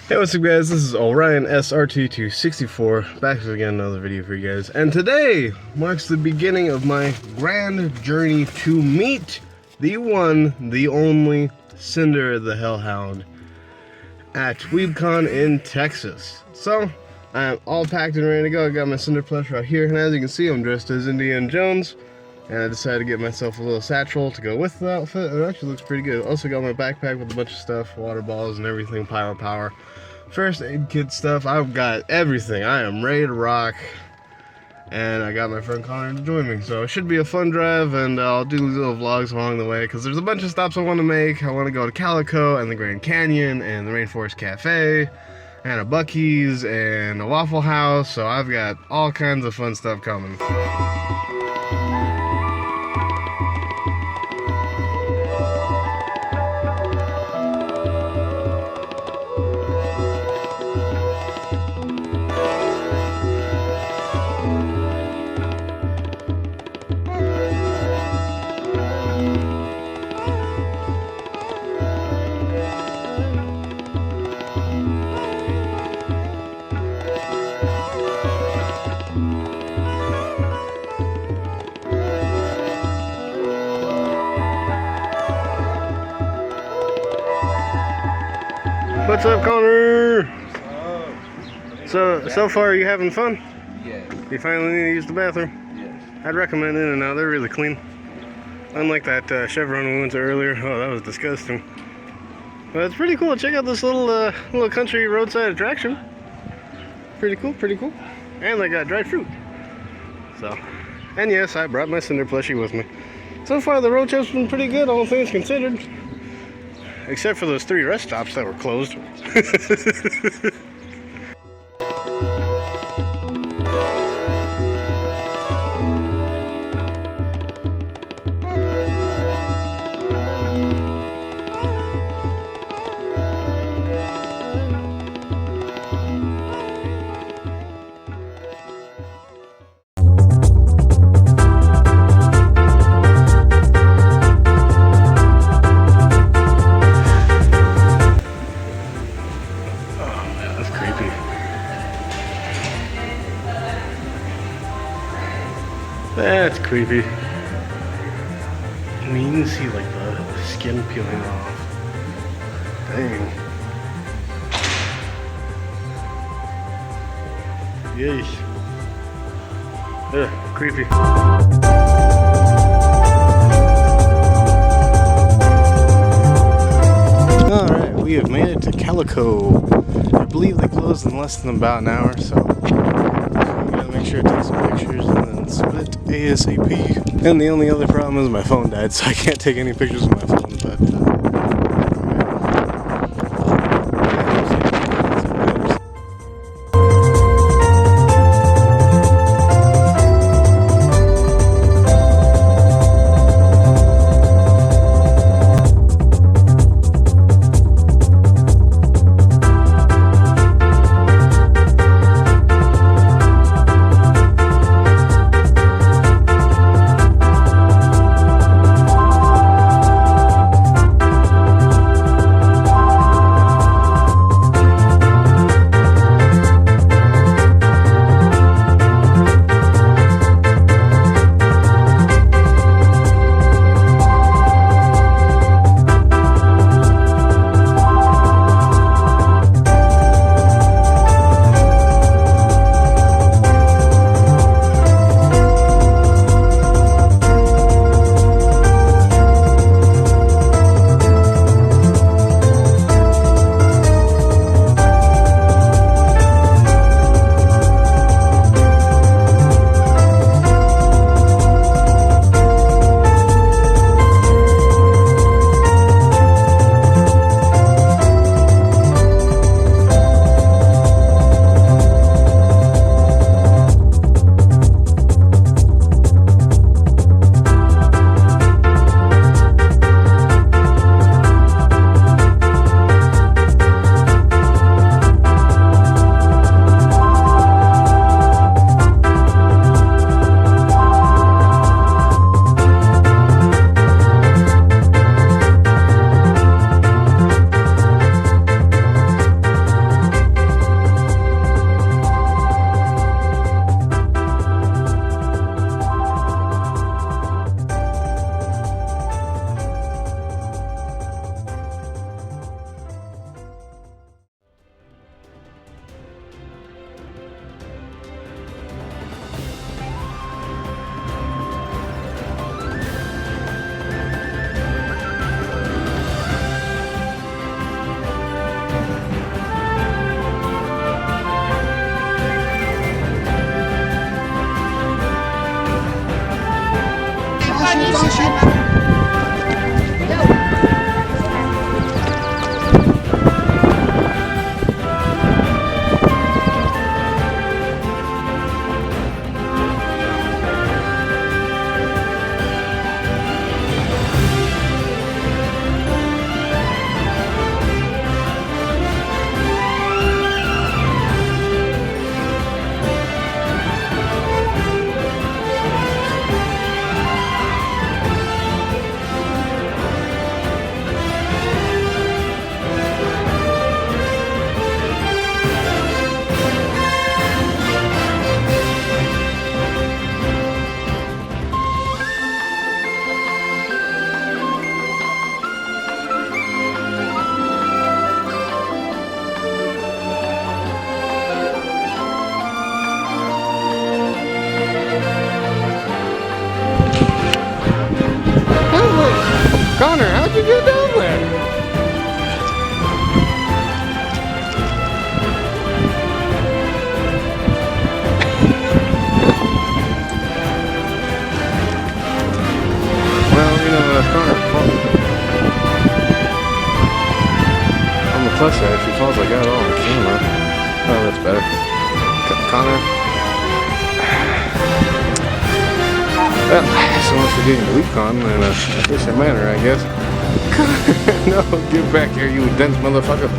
Hey, what's up guys, this is Orion SRT264, back with again another video for you guys, and today marks the beginning of my grand journey to meet the one, the only Sinder the Hellhound at Weebcon in Texas. So, I'm all packed and ready to go. I got my Sinder plush right here, and as you can see, I'm dressed as Indiana Jones, and I decided to get myself a little satchel to go with the outfit, and it actually looks pretty good. Also got my backpack with a bunch of stuff, water bottles and everything, Pyro power. First aid kit stuff, I've got everything. I am ready to rock, and I got my friend Connor to join me, so it should be a fun drive, and I'll do little vlogs along the way because there's a bunch of stops I want to make. I want to go to Calico and the Grand Canyon and the Rainforest Cafe and a Buc-ee's and a Waffle House, so I've got all kinds of fun stuff coming. What's up, Connor? What's up? So far, are you having fun? Yes. You finally need to use the bathroom? Yes. I'd recommend In-N-Out. They're really clean. Unlike that Chevron we went to earlier. Oh, that was disgusting. But it's pretty cool. Check out this little country roadside attraction. Pretty cool, pretty cool. And they got dried fruit. So, and yes, I brought my Sinder plushie with me. So far, the road trip's been pretty good, all things considered. Except for those 3 rest stops that were closed. That's creepy. I mean, you can see like the skin peeling off. Dang. Yeesh. Ugh, creepy. Alright, we have made it to Calico. I believe they closed in less than about an hour, so we gotta make sure to take some pictures and then split ASAP. And the only other problem is my phone died, so I can't take any pictures with my phone, but Connor, how'd you get down there? Well, you know, Connor, on the plus side, if he falls like that on camera, oh, that's better. Connor. Well, so much for getting the Weebcon in a efficient manner, I guess. No, get back here, you dense motherfucker.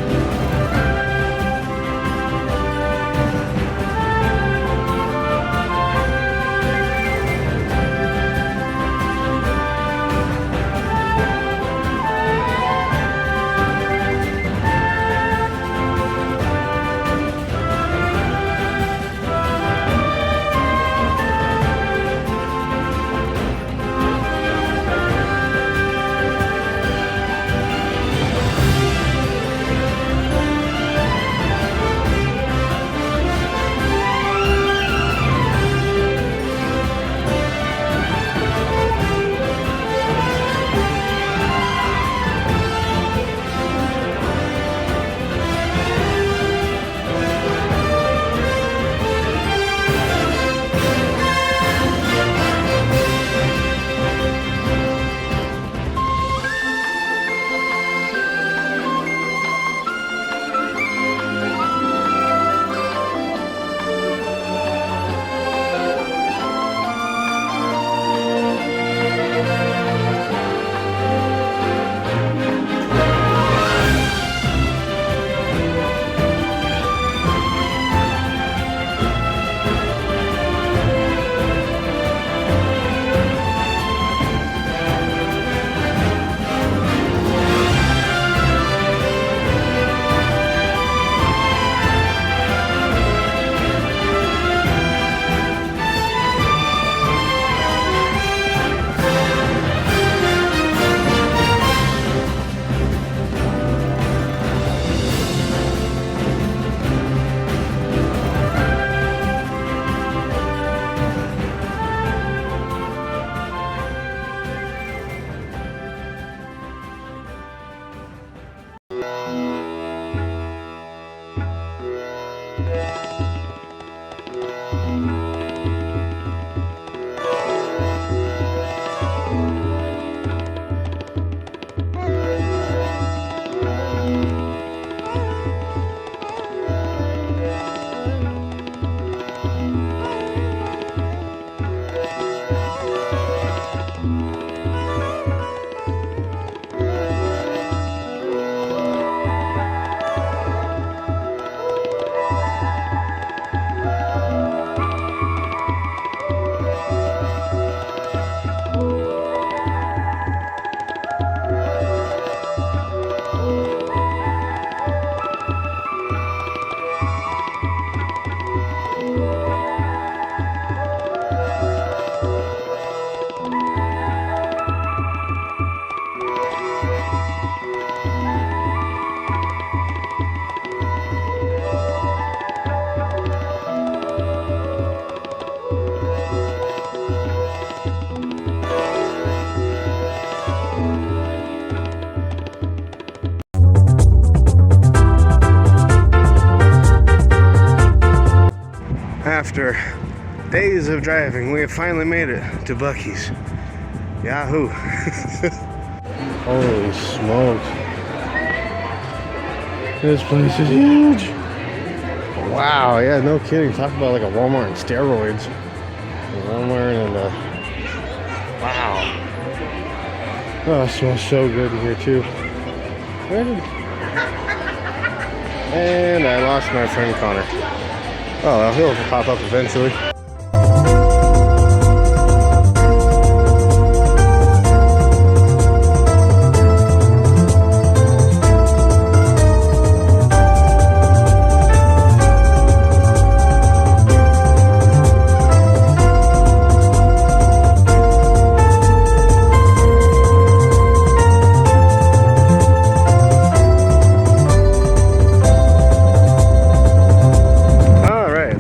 After days of driving, we have finally made it to Buc-ee's. Yahoo! Holy smoke! This place is huge. Wow, yeah, no kidding. Talk about like a Walmart and steroids. A Walmart and wow. Oh, it smells so good in here too. And I lost my friend Connor. Oh, well, he'll pop up eventually.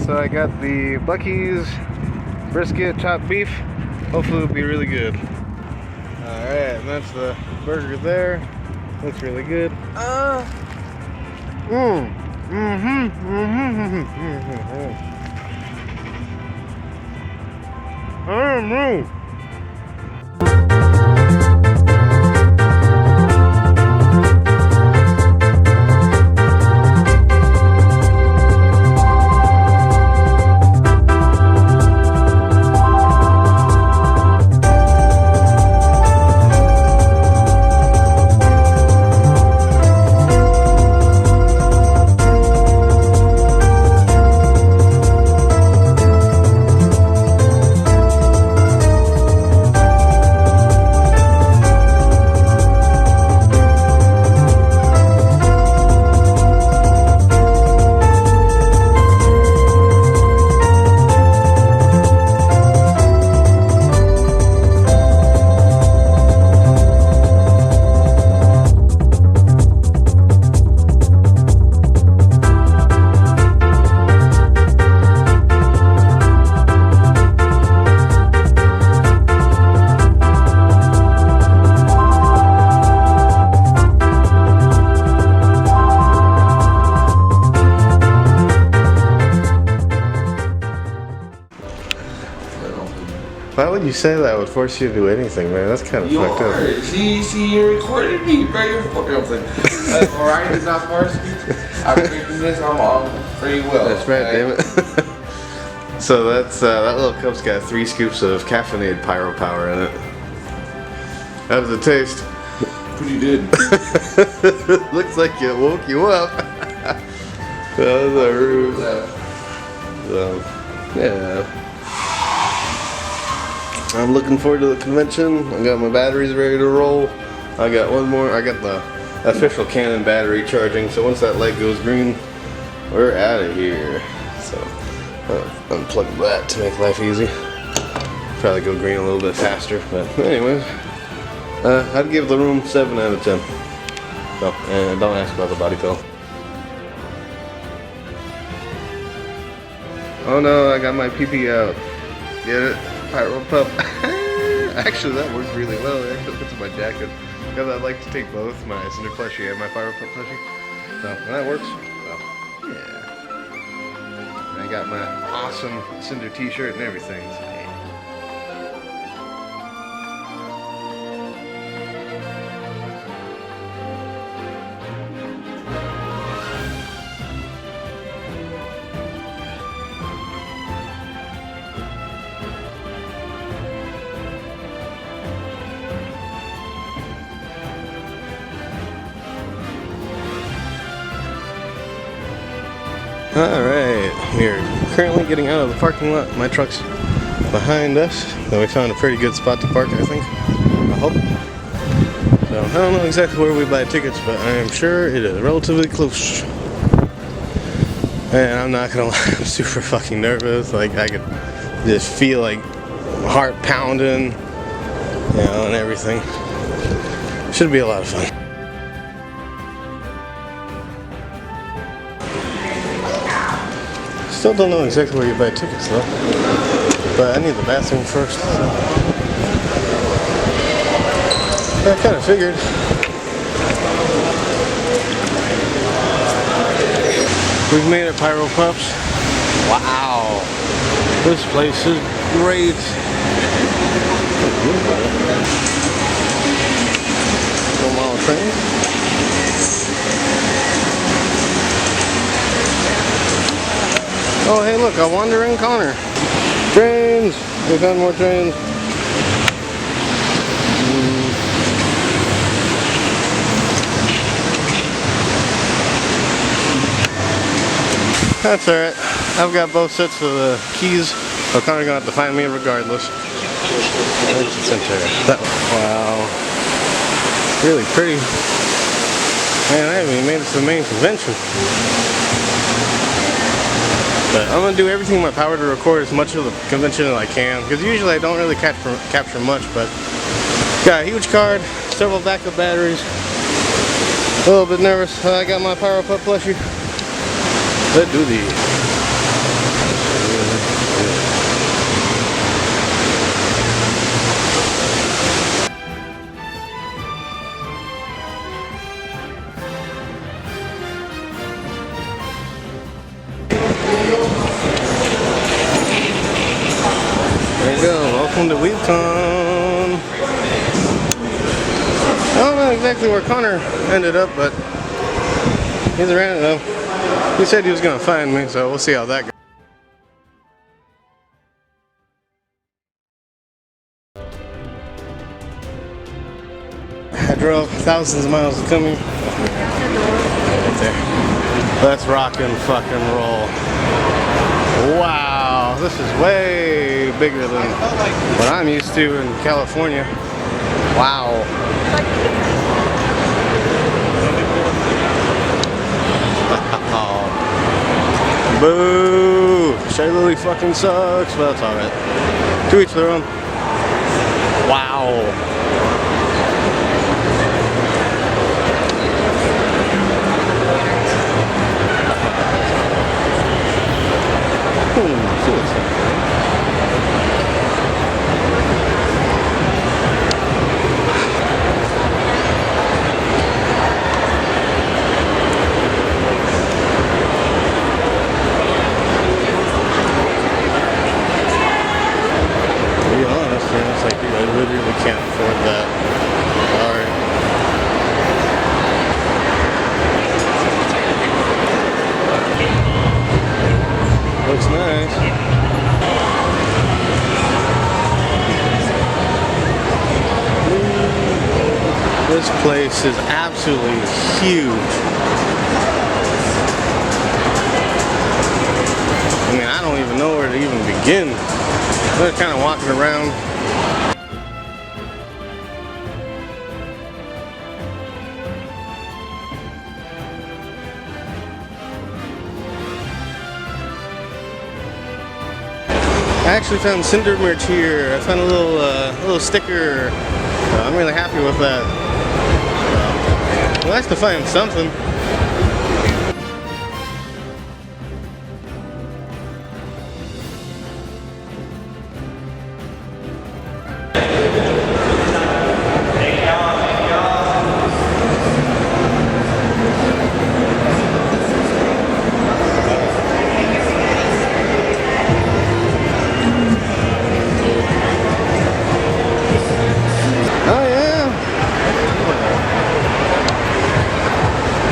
I got the Buc-ee's brisket chopped beef. Hopefully it'll be really good. Alright, and that's the burger there. Looks really good. Why would you say that would force you to do anything, man? That's kind of fucked up. See, you recorded me, bro. You're fucking up. Alright, it's not forced. I'm drinking this on free will. That's right, damn it. So that's that little cup's got 3 scoops of caffeinated Pyro power in it. How does it taste? Pretty good. Looks like it woke you up. That was a rude. So, yeah. I'm looking forward to the convention. I got my batteries ready to roll. I got one more. I got the official Canon battery charging. So once that light goes green, we're out of here. So unplug that to make life easy. Probably go green a little bit faster. But anyways, I'd give the room 7 out of 10. So, and don't ask about the body pillow. Oh no, I got my pee out. Get it? Pyro pup. Actually, that worked really well. It actually fits in my jacket. Because I like to take both my Sinder plushie and my Pyro pup plushie. So, that works. So, yeah. And I got my awesome Sinder t-shirt and everything. So, yeah. Alright, we're currently getting out of the parking lot. My truck's behind us. So we found a pretty good spot to park, I think. I hope. So I don't know exactly where we buy tickets, but I am sure it is relatively close. And I'm not gonna lie, I'm super fucking nervous. Like I could just feel like my heart pounding, you know, and everything. Should be a lot of fun. Still don't know exactly where you buy tickets though, but I need the bathroom first. So. I kind of figured. We've made it, Pyro Pups. Wow, this place is great. train. Oh, hey, look, a wandering Connor. Trains! We found more trains. That's alright. I've got both sets of keys, so Connor's gonna have to find me regardless. There's the center. Wow. Really pretty. Man, I haven't even made it to the main convention. But I'm gonna do everything in my power to record as much of the convention as I can, because usually I don't really capture much, but got a huge card, several backup batteries. A little bit nervous. I got my Pyro pup plushie. Let's do these. There you go. Welcome to Weebcon. I don't know exactly where Connor ended up, but he's around it though. He said he was gonna find me, so we'll see how that goes. I drove thousands of miles to come here. Right there. Let's rock and fucking roll. Wow, this is way bigger than what I'm used to in California. Wow. Boo! Shay Lily fucking sucks, but that's alright. To each their own. Wow. Can't afford that. Alright. Looks nice. This place is absolutely huge. I mean, I don't even know where to even begin. I'm just kind of walking around. I actually found Sinder merch here. I found a little sticker. I'm really happy with that. Well, nice to find something.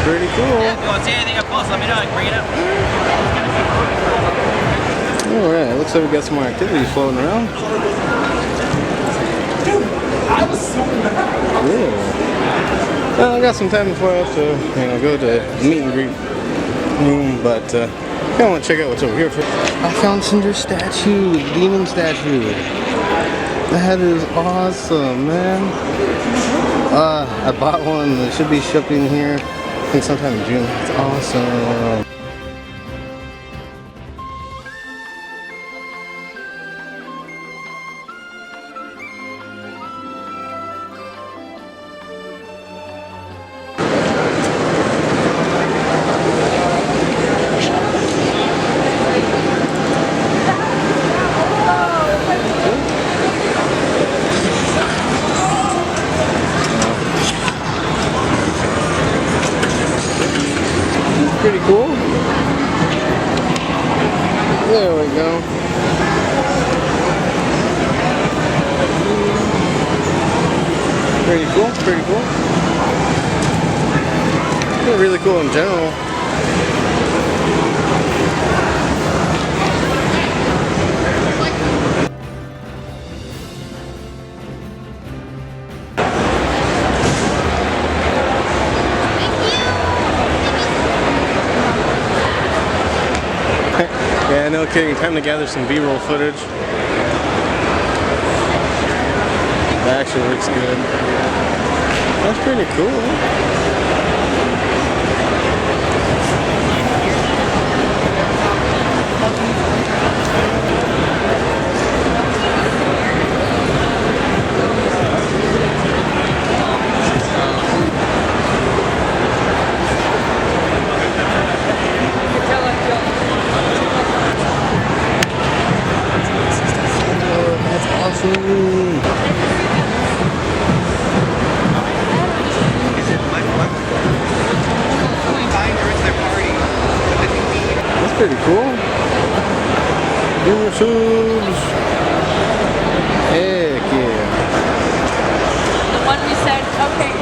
Pretty cool. Yeah, if you want to see anything up close, let me know. I can bring it up. Alright, looks like we got some more activities floating around. I was so mad. Yeah. Well, I got some time before I have to, go to the meet and greet room, but I kind of want to check out what's over here. I found Sinder's statue, demon statue. That is awesome, man. I bought one. It should be shipping here. I think sometime in June. It's awesome. Pretty cool. There we go. Pretty cool, pretty cool. They're really cool in general. Yeah, no kidding. Time to gather some B-roll footage. That actually looks good. That's pretty cool. That's awesome. That's pretty cool. Dinner tubes. Heck yeah. The one we said, okay.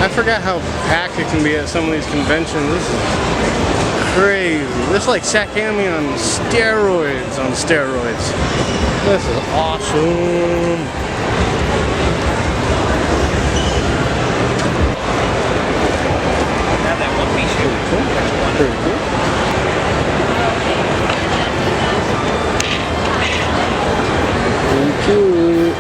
I forgot how packed it can be at some of these conventions. This is crazy. This is like Sakami on steroids on steroids. This is awesome. Have that one piece shoe. Pretty cool. Pretty cute.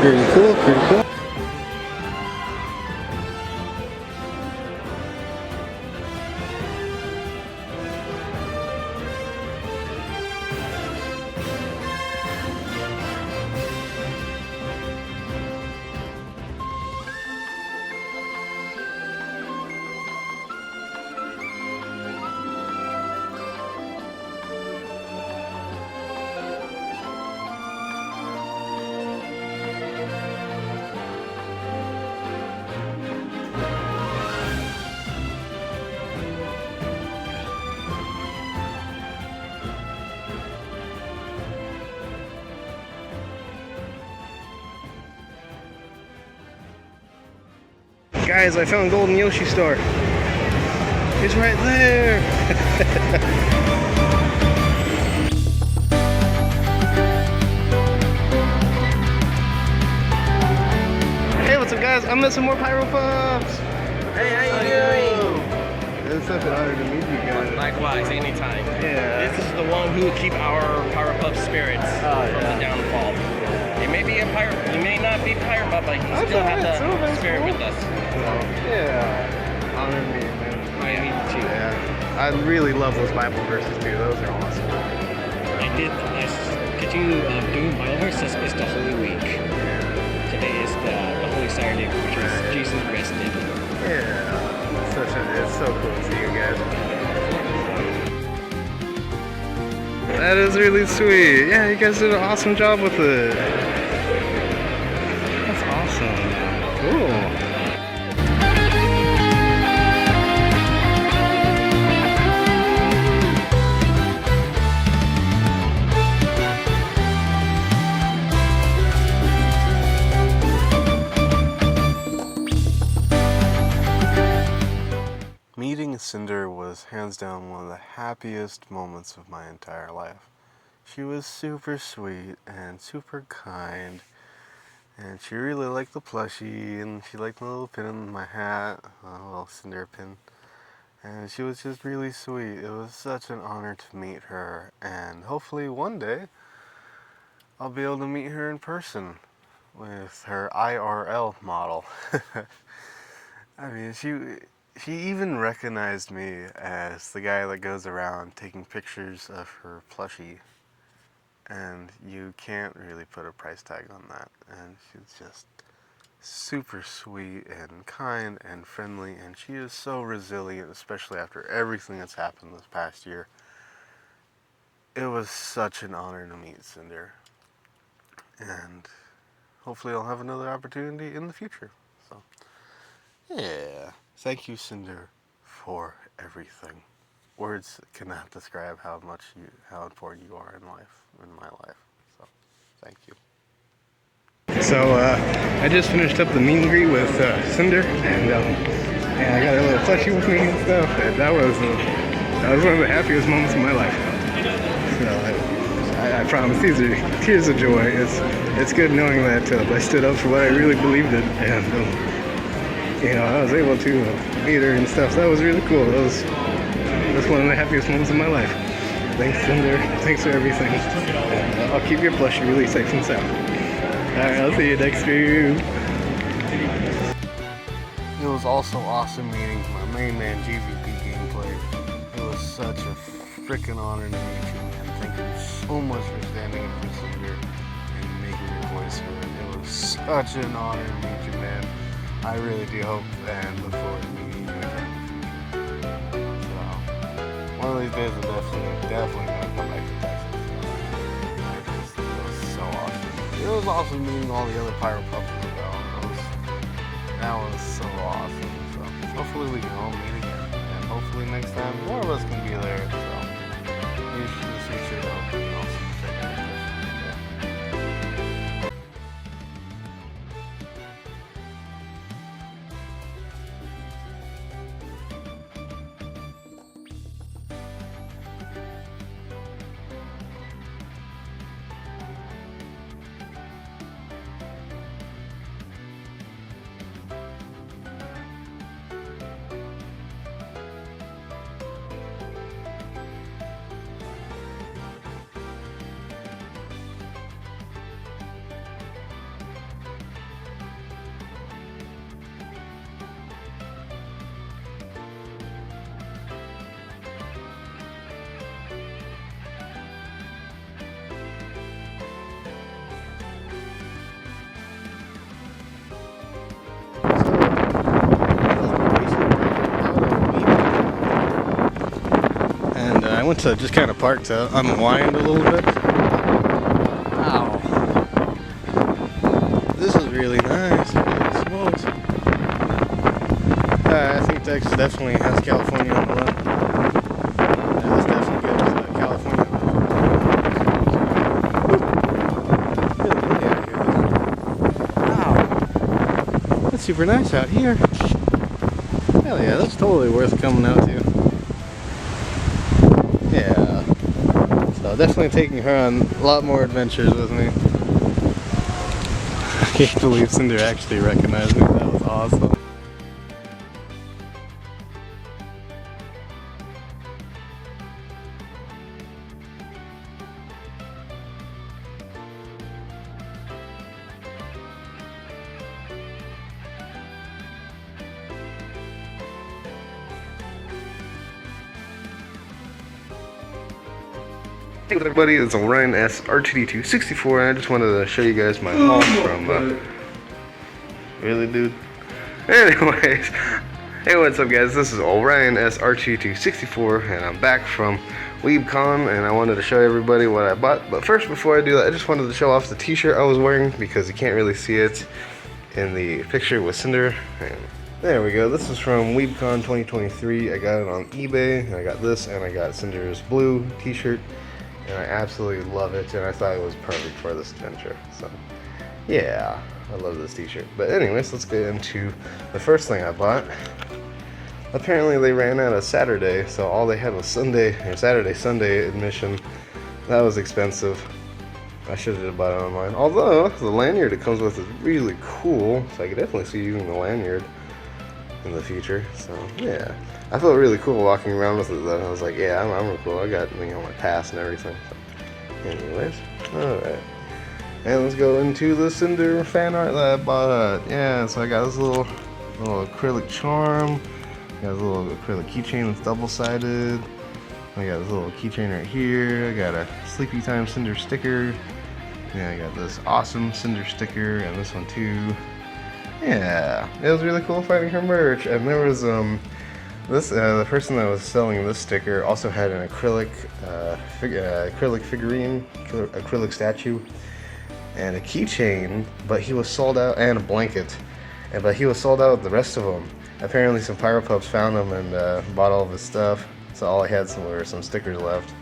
Pretty cool, pretty cool. Guys, I found Golden Yoshi Star. It's right there. Hey, what's up, guys? I'm missing more Pyro pups. Hey, how you doing? It's such an honor to meet you guys. Likewise, anytime. Yeah. This is the one who keep our Pyro Pup spirits from the downfall. It may be a Pyro, you may not be Pyro Pup, but you still have the spirit with us. Yeah. Honor me, man. I need to. Yeah. I really love those Bible verses too. Those are awesome. I continue doing Bible verses. It's the Holy Week. Today is the Holy Saturday, which is Jesus rested. Yeah. It's so cool to see you guys. That is really sweet. Yeah, you guys did an awesome job with it. That's awesome. Cool. Meeting Sinder was hands down one of the happiest moments of my entire life. She was super sweet and super kind, and she really liked the plushie, and she liked the little pin in my hat, a little Sinder pin. And she was just really sweet. It was such an honor to meet her, and hopefully one day I'll be able to meet her in person with her IRL model. I mean, she even recognized me as the guy that goes around taking pictures of her plushie, and you can't really put a price tag on that. And she's just super sweet and kind and friendly, and she is so resilient, especially after everything that's happened this past year. It was such an honor to meet Sinder, and hopefully I'll have another opportunity in the future. So yeah, thank you, Sinder, for everything. Words cannot describe how important you are in my life. So thank you. So I just finished up the meet and greet with Sinder, and I got a little plushie with me and stuff. And that was one of the happiest moments of my life. So I promise, these are tears of joy. It's good knowing that I stood up for what I really believed in, and I was able to meet her and stuff. So that was really cool. That's one of the happiest moments of my life. Thanks, Sinder. Thanks for everything. And I'll keep your plushie really safe and sound. Alright, I'll see you next stream. It was also awesome meeting my main man GVP Gameplay. It was such a freaking honor to meet you, man. Thank you so much for standing up for Sinder and making your voice heard. It was such an honor to meet you, man. I really do hope and look forward to meeting you again. So, one of these days I'm definitely gonna come back to Texas. It was so awesome. It was awesome meeting all the other Pyro pups as well. That was so awesome. So hopefully we can all meet again, and hopefully next time more of us can be there. So you should see sure we can also check out this. I went to just kind of park to unwind a little bit. Wow. This is really nice. Holy smokes. I think Texas definitely has California on the run. Yeah, this definitely gives California. Really good out here. Wow. That's super nice out here. Hell yeah, that's totally worth coming out to. Yeah, so definitely taking her on a lot more adventures with me. I can't believe Sinder actually recognized me. That was awesome. Hey everybody, it's Orion S RTD264, and I just wanted to show you guys my haul from, really dude? Anyways, hey what's up guys, this is Orion S RTD264, and I'm back from Weebcon, and I wanted to show everybody what I bought. But first, before I do that, I just wanted to show off the t-shirt I was wearing, because you can't really see it in the picture with Sinder. And there we go, this is from Weebcon 2023, I got it on eBay, and I got this, and I got Sinder's blue t-shirt. And I absolutely love it, and I thought it was perfect for this adventure. So, yeah, I love this t-shirt. But anyways, let's get into the first thing I bought. apparently they ran out of Saturday, so all they had was Sunday or Sunday admission. That was expensive. I should have bought it online. Although the lanyard it comes with is really cool, so I could definitely see using the lanyard in the future. So yeah, I felt really cool walking around with it though. I was like, yeah, I'm real cool. I got, you know, my pass and everything. So, anyways, all right. And let's go into the Sinder fan art that I bought. Yeah, so I got this little acrylic charm. Got this little acrylic keychain that's double-sided. I got this little keychain right here. I got a Sleepy Time Sinder sticker. Yeah, I got this awesome Sinder sticker and this one too. Yeah, it was really cool finding her merch. And there was the person that was selling this sticker also had an acrylic figurine, acrylic statue, and a keychain, but he was sold out, and a blanket, but he was sold out with the rest of them. Apparently some Pyro pups found him and bought all of his stuff, so all I had were some stickers left.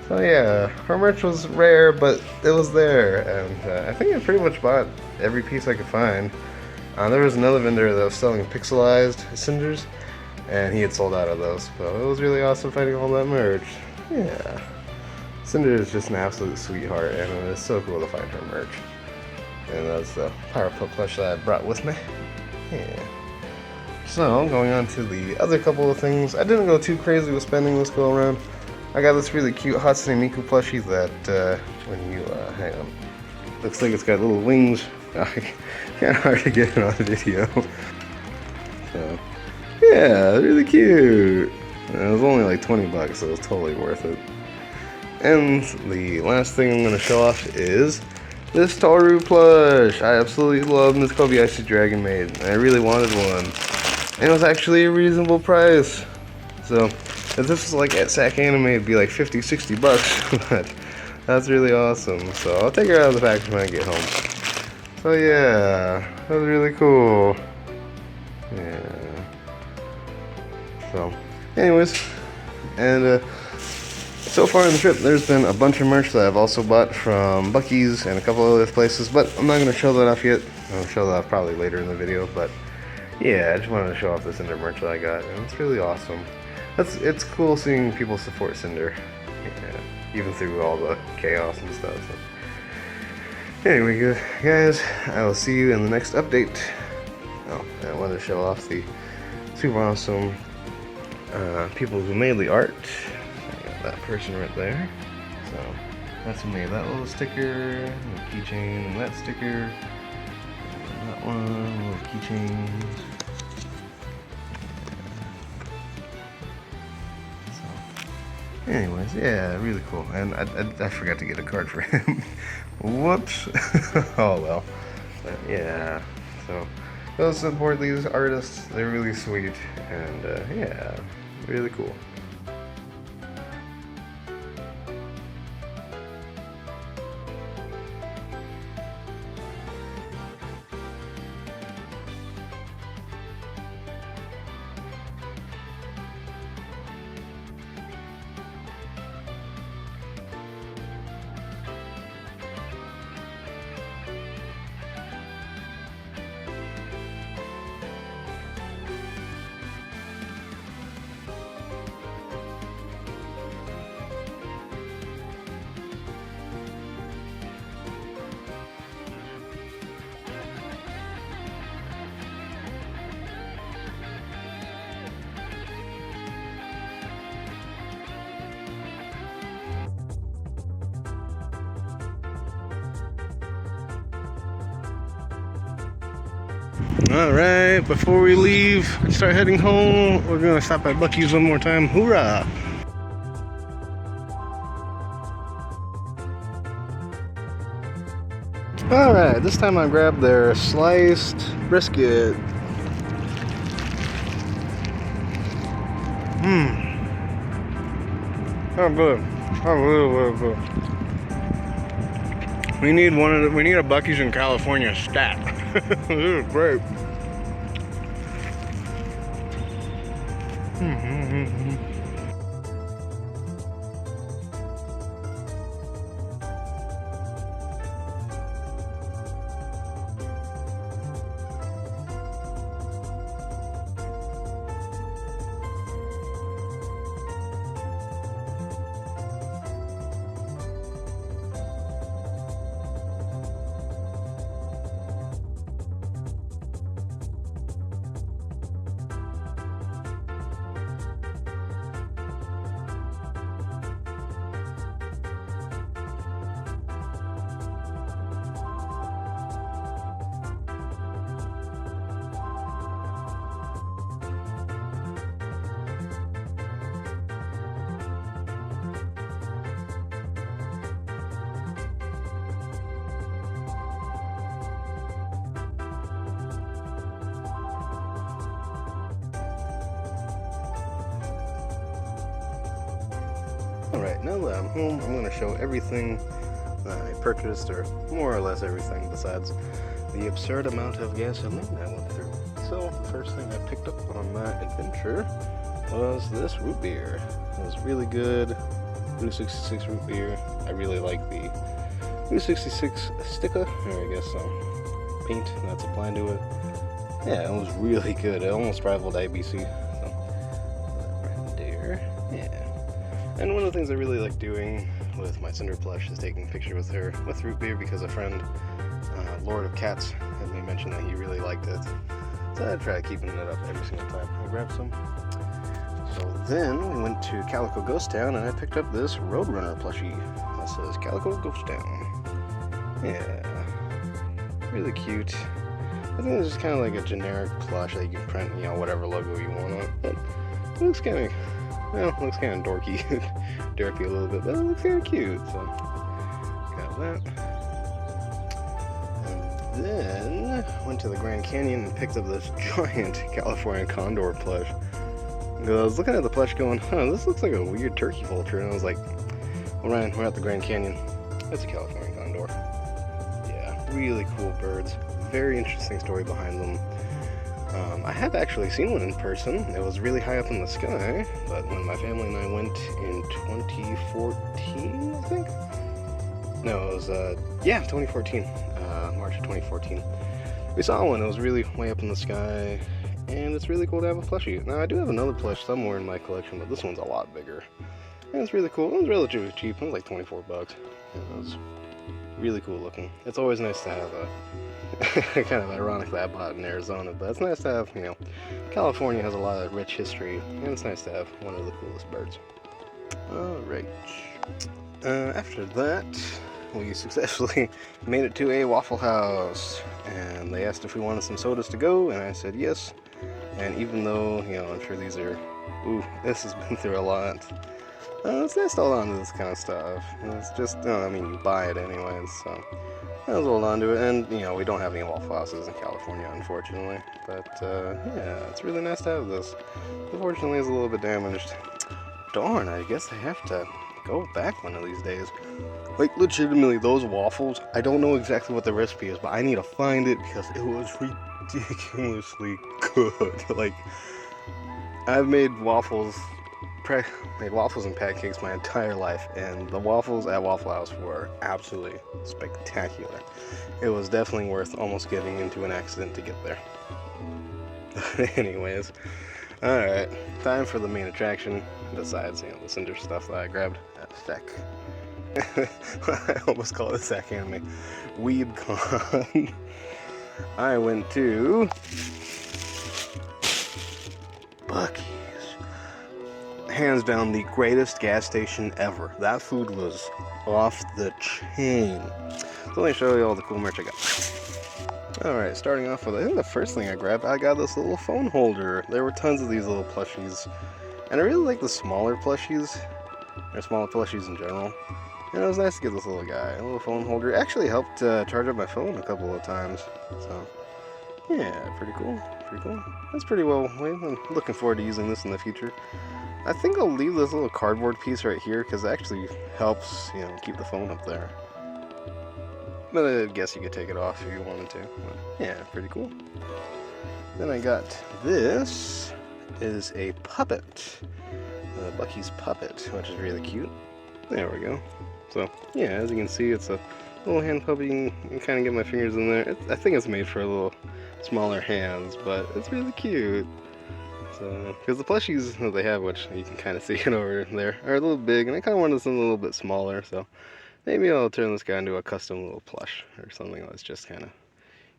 So yeah, her merch was rare, but it was there, and I think I pretty much bought every piece I could find. There was another vendor that was selling pixelized Sinders, and he had sold out of those, so it was really awesome finding all that merch. Yeah. Sinder is just an absolute sweetheart, and it is so cool to find her merch. And that's the Pyro Pup plush that I brought with me. Yeah. So, going on to the other couple of things. I didn't go too crazy with spending this go around. I got this really cute Hatsune Miku plushie that when you, hang on. Looks like it's got little wings. Kind of hard to get it on video. So, yeah, really cute. It was only like 20 bucks, so it was totally worth it. And the last thing I'm going to show off is this Toru plush. I absolutely love this Kobe Icy Dragon made, and I really wanted one. And it was actually a reasonable price. So, if this was like at SAC Anime, it'd be like 50, 60 bucks. But that's really awesome. So I'll take her out of the package when I get home. So yeah, that was really cool. Yeah. So, anyways, and so far in the trip, there's been a bunch of merch that I've also bought from Buc-ee's and a couple other places, but I'm not going to show that off yet. I'll show that off probably later in the video, but yeah, I just wanted to show off the Sinder merch that I got, and it's really awesome. It's cool seeing people support Sinder, even through all the chaos and stuff. So. Anyway, guys, I will see you in the next update. Oh, I wanted to show off the super awesome people who made the art. That person right there. So that's who made that little sticker, the keychain, and that sticker, and that one, little keychains. So, anyways, yeah, really cool. And I forgot to get a card for him. Whoops. Oh well. But yeah. So go support these artists. They're really sweet, and yeah, really cool. Alright, before we leave and start heading home, we're gonna stop at Buc-ee's one more time. Hoorah! Alright, this time I grabbed their sliced brisket. Oh good. Oh really good. We need a Buc-ee's in California stat. This is great. Alright, now that I'm home, I'm going to show everything I purchased, or more or less everything besides the absurd amount of gasoline I went through. So, the first thing I picked up on that adventure was this root beer. It was really good. Route 66 root beer. I really like the Route 66 sticker, or I guess paint that's applied to it. Yeah, it was really good. It almost rivaled IBC. So, right there. Yeah. And one of the things I really like doing with my Sinder plush is taking a picture with her with root beer, because a friend, Lord of Cats, had me mention that he really liked it. So I try keeping it up every single time I grab some. So then we went to Calico Ghost Town and I picked up this Roadrunner plushie that says Calico Ghost Town. Yeah, really cute. I think it's just kind of like a generic plush that you can print, you know, whatever logo you want on it. But it looks kind of, well, it looks kind of dorky, dorky a little bit, but it looks kind of cute. So got that. And then went to the Grand Canyon and picked up this giant California condor plush. I was looking at the plush going, huh, this looks like a weird turkey vulture. And I was like, well, Ryan, we're at the Grand Canyon. That's a California condor. Yeah, really cool birds. Very interesting story behind them. I have actually seen one in person. It was really high up in the sky, but when my family and I went in 2014, I think? No, it was, 2014. March of 2014. We saw one. It was really way up in the sky. And it's really cool to have a plushie. Now, I do have another plush somewhere in my collection, but this one's a lot bigger. And it's really cool. It was relatively cheap. It was like 24 bucks. And it was really cool looking. It's always nice to have a... kind of ironic that I bought it in Arizona, but it's nice to have, you know, California has a lot of rich history, and it's nice to have one of the coolest birds. Alright. After that, we successfully made it to a Waffle House, and they asked if we wanted some sodas to go, and I said yes. And even though, you know, I'm sure these are, ooh, this has been through a lot. It's nice to hold on to this kind of stuff. It's just, I mean, you buy it anyways, so I was hold on to it. And, you know, we don't have any Waffle Houses in California, unfortunately. But, yeah, it's really nice to have this. Unfortunately, it's a little bit damaged. Darn, I guess I have to go back one of these days. Like, legitimately, those waffles, I don't know exactly what the recipe is, but I need to find it because it was ridiculously good. Like, I've made waffles and pancakes my entire life, and the waffles at Waffle House were absolutely spectacular. It was definitely worth almost getting into an accident to get there. Anyways, alright, time for the main attraction, besides, you know, the Sinder stuff that I grabbed at SEC. I almost call it a SEC anime. Weebcon. I went to Buc-ee's. Hands down the greatest gas station ever. That food was off the chain. So let me show you all the cool merch I got. Alright, starting off with, I think the first thing I grabbed, I got this little phone holder. There were tons of these little plushies, and I really like the smaller plushies, or smaller plushies in general. And it was nice to get this little guy, a little phone holder. It actually helped charge up my phone a couple of times. So, yeah, pretty cool. Pretty cool. That's pretty well. I'm looking forward to using this in the future. I think I'll leave this little cardboard piece right here because it actually helps, you know, keep the phone up there. But I guess you could take it off if you wanted to. But yeah, pretty cool. Then I got this. Is a puppet. Buc-ee's puppet, which is really cute. There we go. So, yeah, as you can see, it's a little hand puppet. You can kind of get my fingers in there. I think it's made for a little smaller hands, but it's really cute. So, because the plushies that they have, which you can kind of see it over there, are a little big, and I kind of wanted something a little bit smaller, so maybe I'll turn this guy into a custom little plush or something that's just kind of,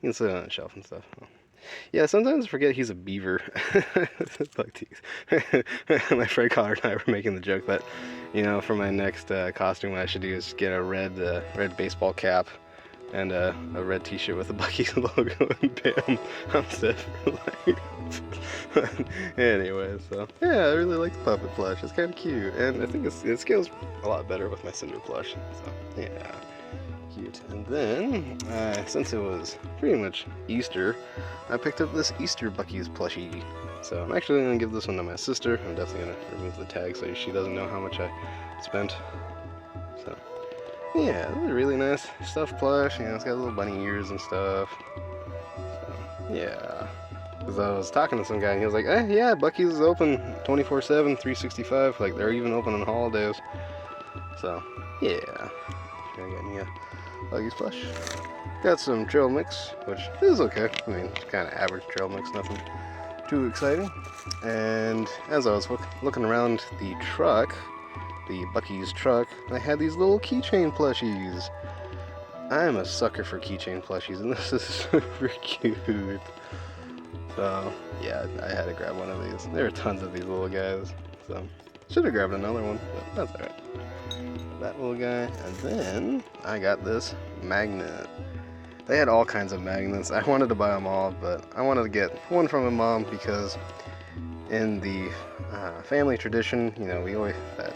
you can sit on a shelf and stuff. Yeah, sometimes I forget he's a beaver. My friend Connor and I were making the joke that, you know, for my next costume, what I should do is get a red baseball cap and a red t-shirt with the Buc-ee's logo, and bam, I'm set for life. Anyway, so yeah, I really like the puppet plush. It's kind of cute, and I think it scales a lot better with my Sinder plush. So yeah, cute. And then, since it was pretty much Easter, I picked up this Easter Buc-ee's plushie. So I'm actually gonna give this one to my sister. I'm definitely gonna remove the tag so she doesn't know how much I spent. So yeah, this is really nice stuffed plush. You know, it's got little bunny ears and stuff. So yeah. Because I was talking to some guy and he was like, yeah, Buc-ee's is open 24/7, 365. Like, they're even open on holidays. So, yeah. Here I got me a Buc-ee's plush. Got some trail mix, which is okay. I mean, it's kind of average trail mix, nothing too exciting. And as I was looking around the truck, the Buc-ee's truck, I had these little keychain plushies. I am a sucker for keychain plushies, and this is super cute. So, yeah, I had to grab one of these. There are tons of these little guys, so should have grabbed another one, but that's alright. That little guy, and then I got this magnet. They had all kinds of magnets. I wanted to buy them all, but I wanted to get one from my mom because in the family tradition, you know, we always, I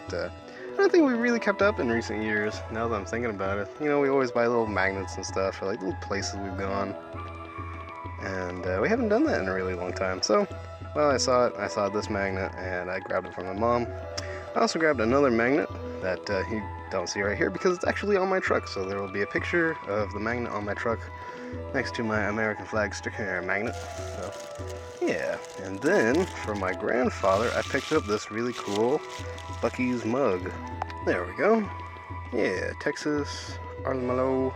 don't think we really kept up in recent years, now that I'm thinking about it. You know, we always buy little magnets and stuff for like little places we've gone. And we haven't done that in a really long time. So, well, I saw this magnet, and I grabbed it from my mom. I also grabbed another magnet that you don't see right here because it's actually on my truck. So there will be a picture of the magnet on my truck next to my American flag sticker magnet. So, yeah. And then, for my grandfather, I picked up this really cool Buc-ee's mug. There we go. Yeah, Texas, Armadillo.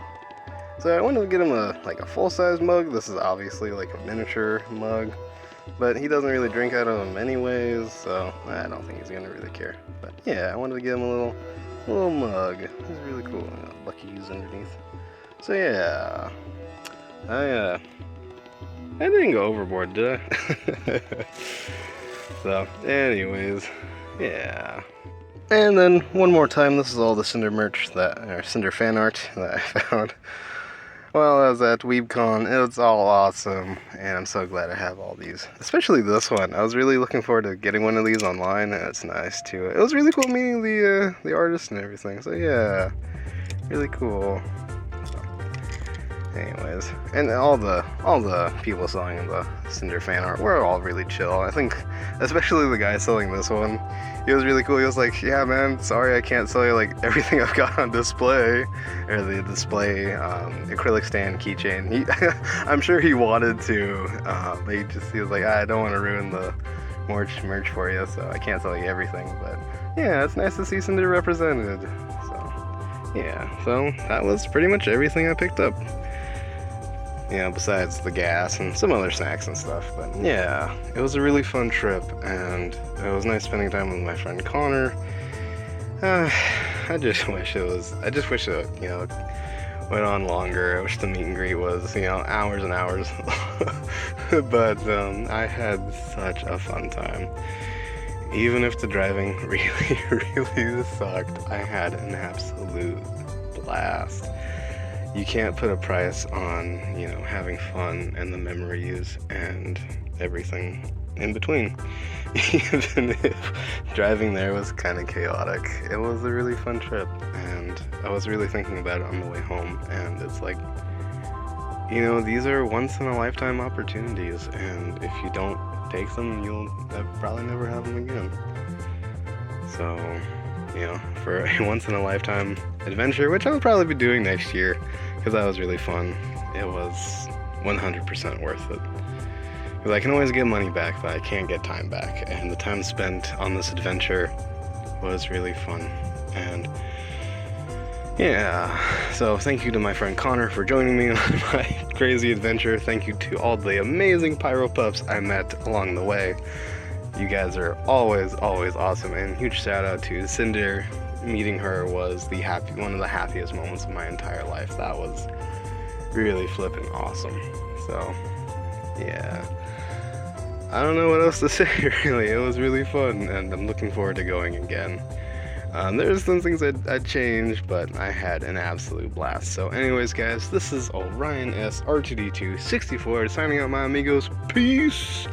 So I wanted to get him a full-size mug. This is obviously like a miniature mug, but he doesn't really drink out of them anyways, so I don't think he's gonna really care. But yeah, I wanted to get him a little mug. It's really cool. Buc-ee's underneath. So yeah, I didn't go overboard, did I? So anyways, yeah. And then one more time, this is all the Sinder merch or Sinder fan art that I found. Well, I was at Weebcon. It was all awesome, and I'm so glad I have all these. Especially this one. I was really looking forward to getting one of these online, and it's nice too. It was really cool meeting the artist and everything. So yeah, really cool. So, anyways, and all the people selling the Sinder fan art were all really chill. I think, especially the guy selling this one. He was really cool. He was like, yeah, man, sorry I can't sell you like everything I've got on display, or the display acrylic stand keychain. I'm sure he wanted to, but he was like, I don't want to ruin the merch for you, so I can't sell you everything. But yeah, it's nice to see Sinder represented. So yeah, so that was pretty much everything I picked up. You know, besides the gas and some other snacks and stuff. But yeah, it was a really fun trip, and it was nice spending time with my friend Connor. I just wish it, you know, went on longer. I wish the meet and greet was, you know, hours and hours. But I had such a fun time. Even if the driving really sucked, I had an absolute blast. You can't put a price on, you know, having fun and the memories and everything in between. Even if driving there was kind of chaotic, it was a really fun trip, and I was really thinking about it on the way home, and it's like, you know, these are once-in-a-lifetime opportunities, and if you don't take them, you'll probably never have them again. So, you know, for a once-in-a-lifetime adventure, which I'll probably be doing next year, because that was really fun. It was 100% worth it. Because I can always get money back, but I can't get time back. And the time spent on this adventure was really fun. And yeah, so thank you to my friend Connor for joining me on my crazy adventure. Thank you to all the amazing Pyro pups I met along the way. You guys are always awesome, and huge shout out to Sinder. Meeting her was one of the happiest moments of my entire life. That was really flipping awesome. So yeah, I don't know what else to say really. It was really fun, and I'm looking forward to going again. There's some things I'd change, but I had an absolute blast. So anyways guys, this is Orion S R2D2 64 signing out, my amigos. Peace.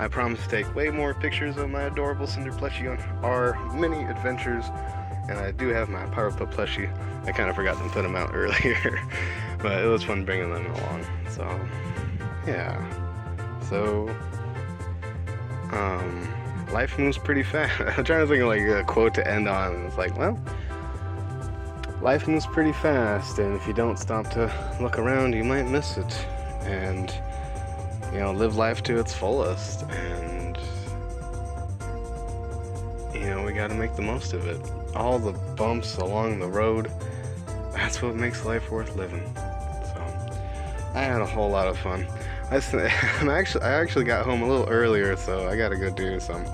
I promise to take way more pictures of my adorable Sinder plushie on our mini adventures. And I do have my Pyro pup plushie. I kind of forgot to put them out earlier, but it was fun bringing them along. So yeah, so life moves pretty fast. I'm trying to think of like a quote to end on. It's like, well, life moves pretty fast, and if you don't stop to look around, you might miss it. And, you know, live life to its fullest. And, you know, we gotta make the most of it. All the bumps along the road, that's what makes life worth living. So, I had a whole lot of fun. I actually got home a little earlier, so I gotta go do some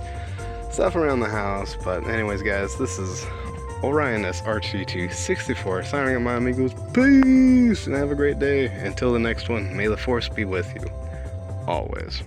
stuff around the house. But anyways, guys, this is Orion SRT264 signing out, my amigos. Peace, and have a great day. Until the next one, may the force be with you always.